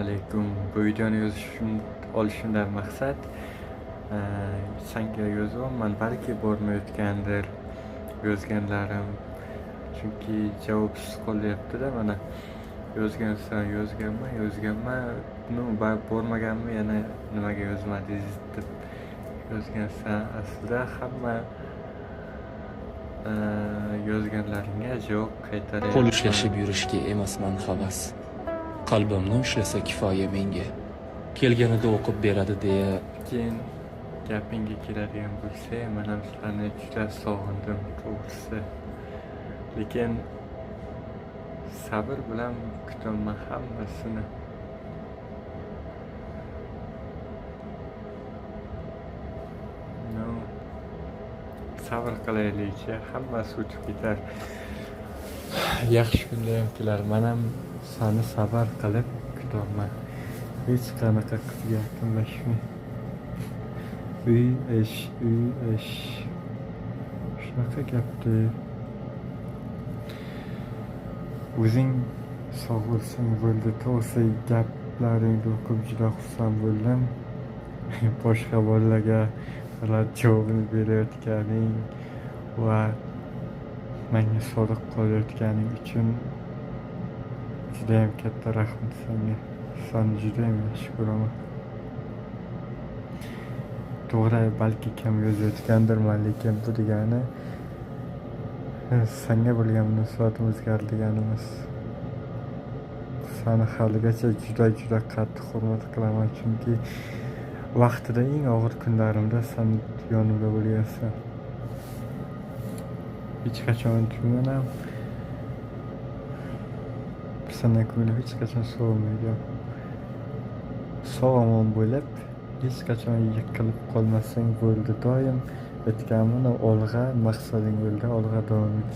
alaykum. Bu videoni olishimdan maqsad senga yozyapman, balki bormayotgandir yozganlarim. Chunki javobsiz qolyapti-da mana. Yozgansan yozganman. Bormaganmi yana nimaga yozmadingiz deb yozgansan. Aslida hamma yozganlaringga javob qaytaryapman. Qo'l ushlashib yurishga emasman havas. Qalbimni ushlasa kifoya menga. Kelganida o'qib beradi deya. Keyin gapingga keladigan bo'lsa, men ham sizlarni juda sog'indim to'g'risi. Lekin sabr bilan kutaman hammasini. Sabr qilaylik-chi, hammasi o'tib ketar. Yaxshi kunda ham kelar. Men ham seni sabr qilib kutaman. Hech qanaqa yaqinlashmay. Uy ish. Shunaqa gapdi. O'zing sog' bo'lsang bo'ldi. To'g'risi gaplaringni o'qib juda xursand bo'ldim. Boshqa bolalarga javobini berayotganing va menga sodiq qolayotganing uchun juda ham katta rahmat senga. Seni juda ham yaxshi ko'raman. To'g'ri, balki kam yozayotgandirman, lekin bu degani senga bo'lgan munosabatim o'zgardi degani emas. Seni haligacha juda qattiq hurmat qilaman, chunki vaqtida eng og'ir kunlarimda sen yonimda bo'lgansan. Hech qachon unutmayman. Sendan ko'nglim hech qachon sovimaydi. Sog'-omon bo'lib, hech qachon yiqilib qolmasang bo'ldi. Doim aytganman, olg'a maqsading bo'ldi, olg'a davom et.